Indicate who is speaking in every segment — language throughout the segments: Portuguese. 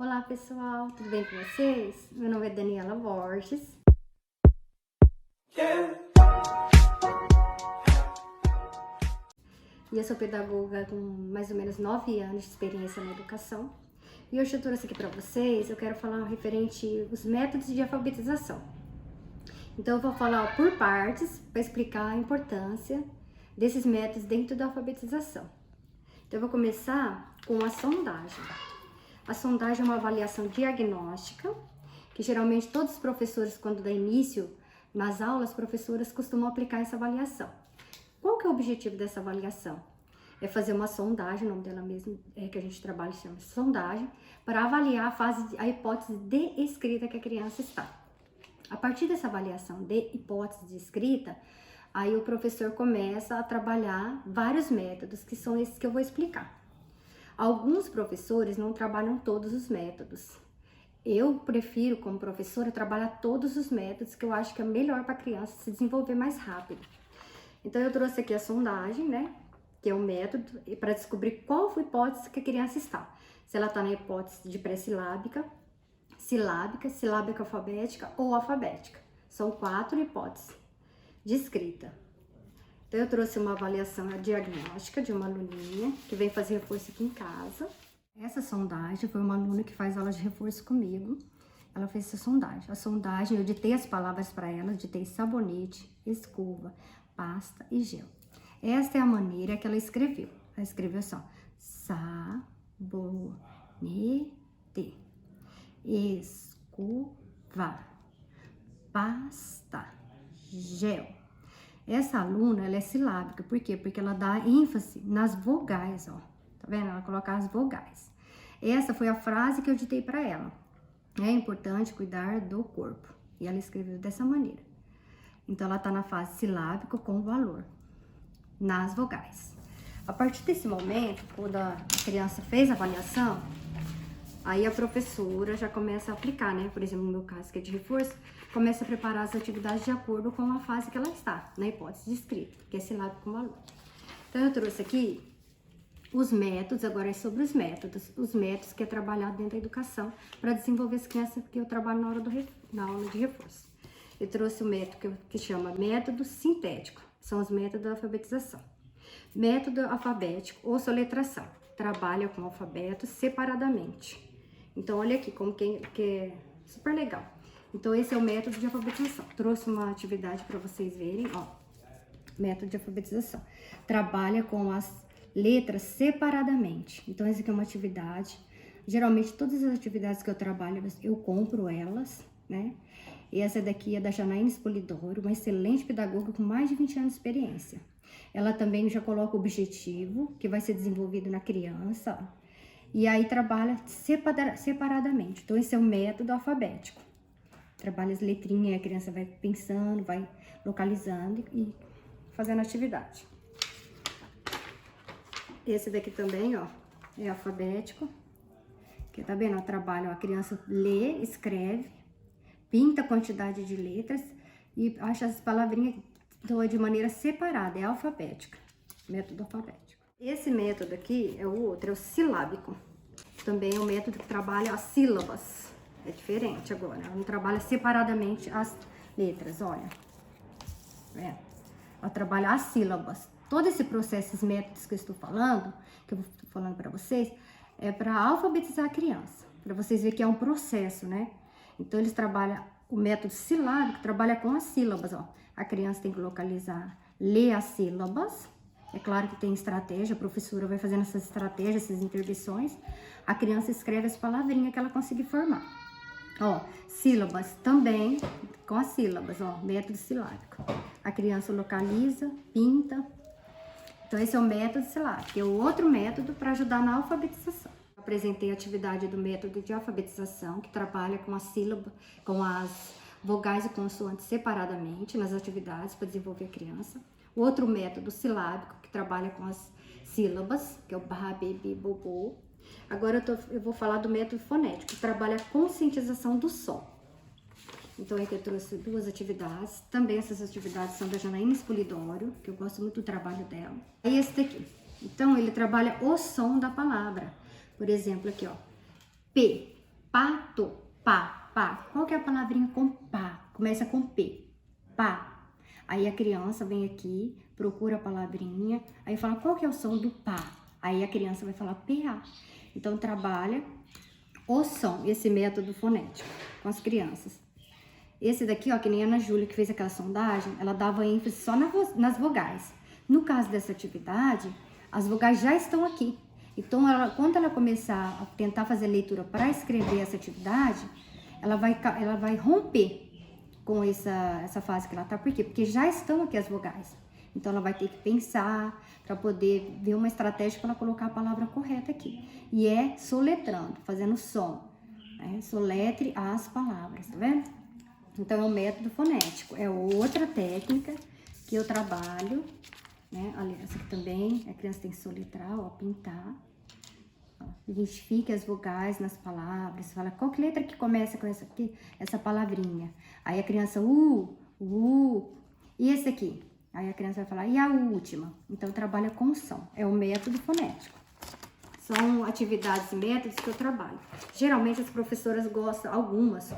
Speaker 1: Olá pessoal, tudo bem com vocês? Meu nome é Daniela Borges. E eu sou pedagoga com mais ou menos 9 anos de experiência na educação. E hoje eu trouxe aqui para vocês, eu quero falar referente aos métodos de alfabetização. Então eu vou falar por partes para explicar a importância desses métodos dentro da alfabetização. Então eu vou começar com a sondagem. A sondagem é uma avaliação diagnóstica, que geralmente todos os professores, quando dá início nas aulas, as professoras costumam aplicar essa avaliação. Qual que é o objetivo dessa avaliação? É fazer uma sondagem, o nome dela mesmo que a gente trabalha chama de sondagem, para avaliar a hipótese de escrita que a criança está. A partir dessa avaliação de hipótese de escrita, aí o professor começa a trabalhar vários métodos, que são esses que eu vou explicar. Alguns professores não trabalham todos os métodos. Eu prefiro, como professora, trabalhar todos os métodos, que eu acho que é melhor para a criança se desenvolver mais rápido. Então, eu trouxe aqui a sondagem, né? Que é um método para descobrir qual hipótese que a criança está. Se ela está na hipótese de pré-silábica, silábica alfabética ou alfabética. São 4 hipóteses de escrita. Então, eu trouxe uma avaliação diagnóstica de uma aluninha que vem fazer reforço aqui em casa. Essa sondagem foi uma aluna que faz aula de reforço comigo. Ela fez essa sondagem. A sondagem, eu ditei as palavras para ela, ditei sabonete, escova, pasta e gel. Esta é a maneira que ela escreveu. Ela escreveu assim, ó, sabonete, escova, pasta, gel. Essa aluna, ela é silábica, por quê? Porque ela dá ênfase nas vogais, ó. Tá vendo? Ela coloca as vogais. Essa foi a frase que eu ditei para ela. É importante cuidar do corpo. E ela escreveu dessa maneira. Então, ela tá na fase silábica com valor nas vogais. A partir desse momento, quando a criança fez a avaliação, aí a professora já começa a aplicar, né? Por exemplo, no meu caso, que é de reforço, começa a preparar as atividades de acordo com a fase que ela está, na hipótese de escrita, que é silábico com valor. Então, eu trouxe aqui os métodos, agora é sobre os métodos que é trabalhado dentro da educação para desenvolver as crianças que eu trabalho na aula de reforço. Eu trouxe o método que chama método sintético, são os métodos da alfabetização. Método alfabético ou soletração, trabalha com o alfabeto separadamente. Então, olha aqui como que é super legal. Então, esse é o método de alfabetização. Trouxe uma atividade para vocês verem, ó. Método de alfabetização. Trabalha com as letras separadamente. Então, essa aqui é uma atividade. Geralmente, todas as atividades que eu trabalho, eu compro elas, né? E essa daqui é da Janaína Spolidoro, uma excelente pedagoga com mais de 20 anos de experiência. Ela também já coloca o objetivo, que vai ser desenvolvido na criança, ó. E aí trabalha separadamente. Então, esse é o método alfabético. Trabalha as letrinhas, a criança vai pensando, vai localizando e fazendo atividade. Esse daqui também, ó, é alfabético. Que tá vendo? O trabalho, a criança lê, escreve, pinta a quantidade de letras e acha as palavrinhas de maneira separada, é alfabética. Método alfabético. Esse método aqui é o outro, é o silábico. Também é um método que trabalha as sílabas. É diferente agora, ela não trabalha separadamente as letras, olha. Ela trabalha as sílabas. Todo esse processo, esses métodos que eu estou falando, que eu estou falando para vocês, é para alfabetizar a criança. Para vocês verem que é um processo, né? Então, eles trabalham, o método silábico trabalha com as sílabas, ó. A criança tem que localizar, ler as sílabas. É claro que tem estratégia, a professora vai fazendo essas estratégias, essas intervenções. A criança escreve as palavrinhas que ela conseguir formar. Ó, sílabas também com as sílabas, ó, método silábico. A criança localiza, pinta. Então, esse é o método silábico, que é o outro método para ajudar na alfabetização. Apresentei a atividade do método de alfabetização, que trabalha com as sílabas, com as vogais e consoantes separadamente nas atividades para desenvolver a criança. O outro método silábico, que trabalha com as sílabas, que é o barra, bebê, bobô. Agora eu vou falar do método fonético, que trabalha a conscientização do som. Então, aqui eu trouxe 2 atividades. Também essas atividades são da Janaína Spolidoro, que eu gosto muito do trabalho dela. E esse daqui. Então, ele trabalha o som da palavra. Por exemplo, aqui, ó. P. pato, pá, pá. Qual que é a palavrinha com pá? Começa com P, pá. Aí a criança vem aqui, procura a palavrinha, aí fala qual que é o som do pá. Aí a criança vai falar PA. Então trabalha o som, esse método fonético com as crianças. Esse daqui, ó, que nem a Ana Júlia que fez aquela sondagem, ela dava ênfase só nas vogais. No caso dessa atividade, as vogais já estão aqui. Então, quando ela começar a tentar fazer leitura para escrever essa atividade, ela vai romper com essa fase que ela tá. Por quê? Porque já estão aqui as vogais. Então, ela vai ter que pensar para poder ver uma estratégia para colocar a palavra correta aqui. E é soletrando, fazendo som. Né? Soletre as palavras, tá vendo? Então, é um método fonético. É outra técnica que eu trabalho, né? Aliás, essa aqui também, a criança tem que soletrar, ó, pintar. Ó, identifique as vogais nas palavras. Fala, qual que letra que começa com essa aqui? Essa palavrinha. Aí a criança, e esse aqui? Aí a criança vai falar, e a última? Então, trabalha com som. É o método fonético. São atividades e métodos que eu trabalho. Geralmente, as professoras gostam, algumas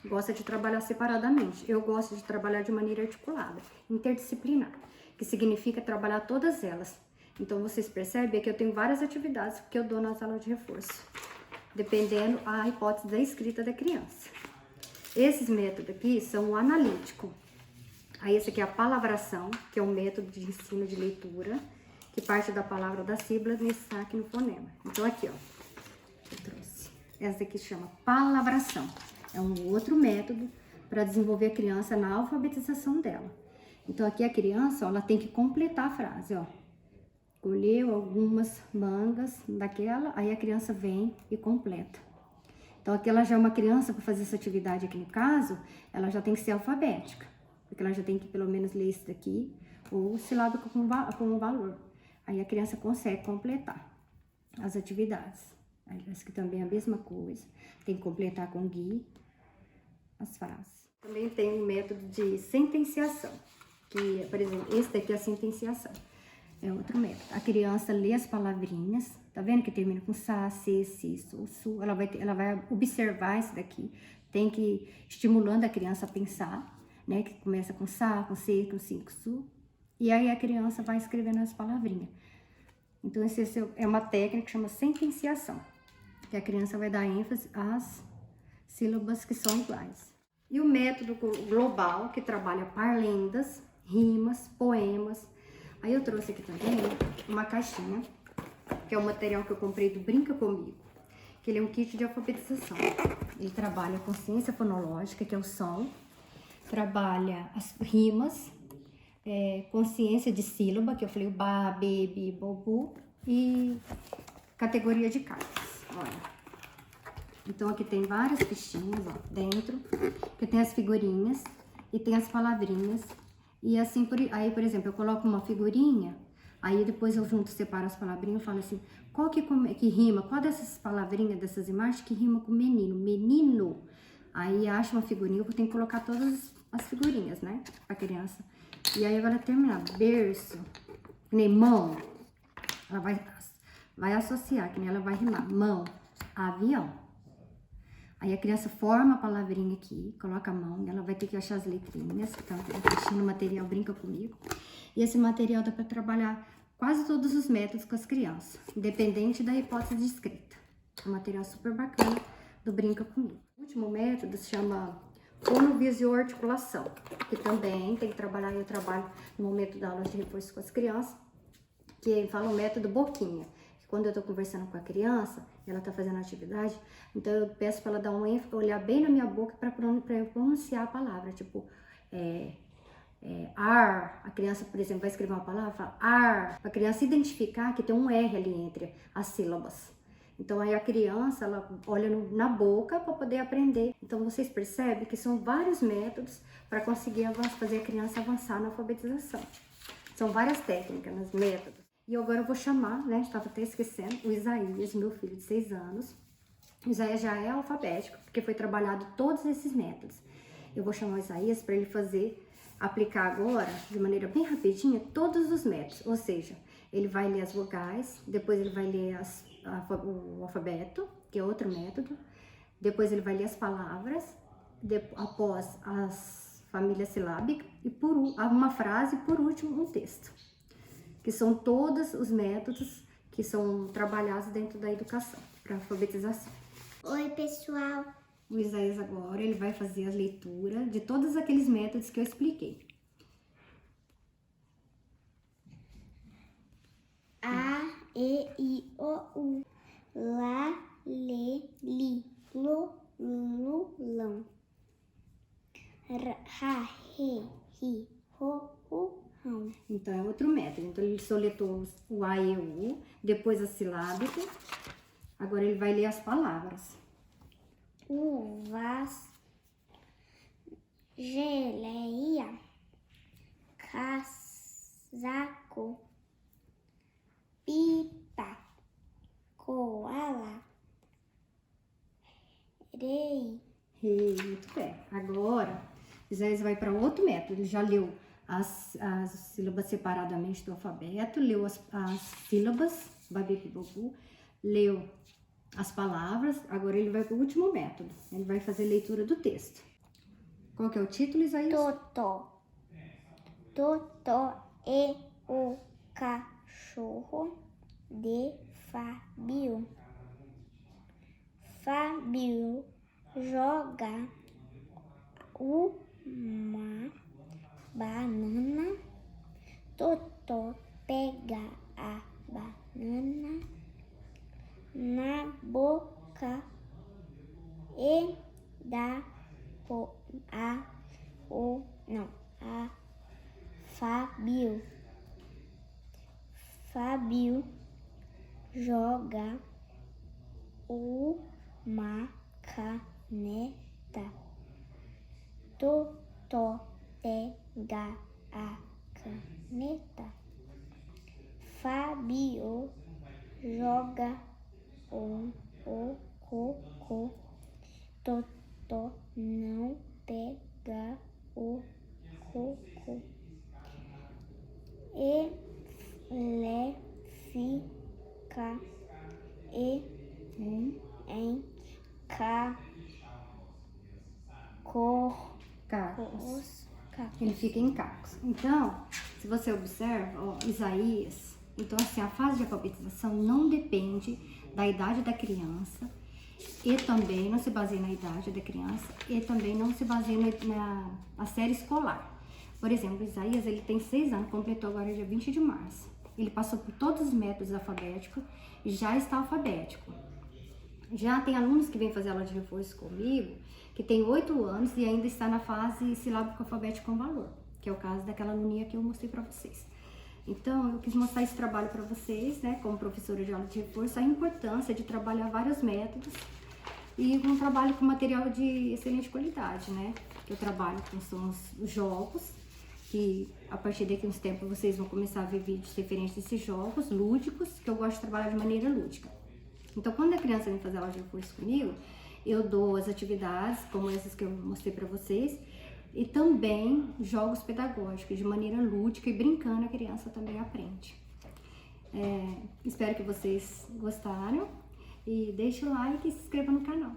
Speaker 1: gosta de trabalhar separadamente. Eu gosto de trabalhar de maneira articulada, interdisciplinar, que significa trabalhar todas elas. Então, vocês percebem que eu tenho várias atividades que eu dou nas aulas de reforço, dependendo a hipótese da escrita da criança. Esses métodos aqui são o analítico. Aí, esse aqui é a palavração, que é um método de ensino de leitura, que parte da palavra da sílaba nesse saque no fonema. Então, aqui, ó, eu trouxe. Essa aqui chama palavração. É um outro método para desenvolver a criança na alfabetização dela. Então, aqui a criança, ó, ela tem que completar a frase, ó. Colheu algumas mangas daquela, aí a criança vem e completa. Então, aqui ela já é uma criança, para fazer essa atividade aqui no caso, ela já tem que ser alfabética. Porque ela já tem que pelo menos ler isso daqui, ou silábico com um valor. Aí a criança consegue completar as atividades. Aí, essa aqui também é a mesma coisa. Tem que completar com GUI as frases. Também tem um método de sentenciação, que, por exemplo, esse daqui é a sentenciação. É outro método. A criança lê as palavrinhas, tá vendo que termina com sa, se, su. Ela vai observar isso daqui. Tem que ir estimulando a criança a pensar, né? Que começa com sa, com se, com si, com su. E aí a criança vai escrevendo as palavrinhas. Então, essa é uma técnica que chama sentenciação, que a criança vai dar ênfase às sílabas que são iguais. E o método global, que trabalha parlendas, rimas, poemas. Aí eu trouxe aqui também uma caixinha, que é o material que eu comprei do Brinca Comigo, que ele é um kit de alfabetização. Ele trabalha a consciência fonológica, que é o som, trabalha as rimas, consciência de sílaba, que eu falei o ba, be, bi, bobu, e categoria de cartas, olha. Então, aqui tem várias fichinhas, ó, dentro, que tem as figurinhas e tem as palavrinhas. E assim, aí, por exemplo, eu coloco uma figurinha, aí depois eu junto, separo as palavrinhas e falo assim, qual que rima, qual dessas palavrinhas, dessas imagens que rima com menino? Menino. Aí acho uma figurinha, eu tenho que colocar todas as figurinhas, né, pra criança. E aí agora terminar, berço, que nem mão, ela vai associar, que nem ela vai rimar, mão, avião. Aí a criança forma a palavrinha aqui, coloca a mão, ela vai ter que achar as letrinhas, então assistindo o material Brinca Comigo. E esse material dá para trabalhar quase todos os métodos com as crianças, independente da hipótese de escrita. É um material super bacana do Brinca Comigo. O último método se chama fonovisioarticulação, que também tem que trabalhar, eu trabalho no momento da aula de reforço com as crianças, que fala o método boquinha. Quando eu tô conversando com a criança, ela tá fazendo atividade, então eu peço para ela dar um ênfase, olhar bem na minha boca para eu pronunciar a palavra, tipo, ar. A criança, por exemplo, vai escrever uma palavra, fala ar, para a criança identificar que tem um R ali entre as sílabas. Então, aí a criança, ela olha na boca para poder aprender. Então, vocês percebem que são vários métodos para conseguir fazer a criança avançar na alfabetização. São várias técnicas, métodos. E agora eu vou chamar, né, estava até esquecendo, o Isaías, meu filho de 6 anos. O Isaías já é alfabético, porque foi trabalhado todos esses métodos. Eu vou chamar o Isaías para ele aplicar agora, de maneira bem rapidinha, todos os métodos. Ou seja, ele vai ler as vogais, depois ele vai ler o alfabeto, que é outro método. Depois ele vai ler as palavras, após as famílias silábicas e uma frase e por último um texto. Que são todos os métodos que são trabalhados dentro da educação para alfabetização.
Speaker 2: Oi, pessoal.
Speaker 1: O Isaías agora ele vai fazer a leitura de todos aqueles métodos que eu expliquei.
Speaker 2: A, E, I, O, U. Lá, lê, li. Lu, lu, lão. Ha, he, hi, ho, hu, hão.
Speaker 1: Então é outro método. Então ele soletou o A e o U, depois a silábica. Agora ele vai ler as palavras.
Speaker 2: Uvas, geleia, casaco, pipa, koala, rei.
Speaker 1: Muito bem. Agora, Isaías vai para outro método. Ele já leu as sílabas separadamente do alfabeto, leu as sílabas, babi, bibobu, leu as palavras. Agora ele vai para o último método. Ele vai fazer leitura do texto. Qual que é o título, Isaías?
Speaker 2: Totó. Totó é o cachorro de Fábio. Fábio joga uma banana. Totó pega a banana na boca e dá a Fábio. Fábio joga uma caneta. Totó pega a caneta. Fábio joga o cocô. Totó não pega o cocô. Ele fica em
Speaker 1: Cacos. Ele fica em cacos. Então, se você observa, ó, Isaías, então assim, a fase de alfabetização não depende da idade da criança e também não se baseia na idade da criança e também não se baseia na série escolar. Por exemplo, Isaías, ele tem 6 anos, completou agora dia 20 de março. Ele passou por todos os métodos alfabéticos e já está alfabético. Já tem alunos que vêm fazer aula de reforço comigo, que tem 8 anos e ainda está na fase silábico alfabético com valor, que é o caso daquela aluninha que eu mostrei para vocês. Então, eu quis mostrar esse trabalho para vocês, né, como professora de aula de reforço, a importância de trabalhar vários métodos e um trabalho com material de excelente qualidade, né? Que eu trabalho com são os jogos, que a partir daqui uns tempos vocês vão começar a ver vídeos referentes a esses jogos lúdicos, que eu gosto de trabalhar de maneira lúdica. Então, quando a criança vem fazer aula de reforço comigo, eu dou as atividades, como essas que eu mostrei para vocês, e também jogos pedagógicos, de maneira lúdica e brincando, a criança também aprende. Espero que vocês gostaram e deixe o like e se inscreva no canal.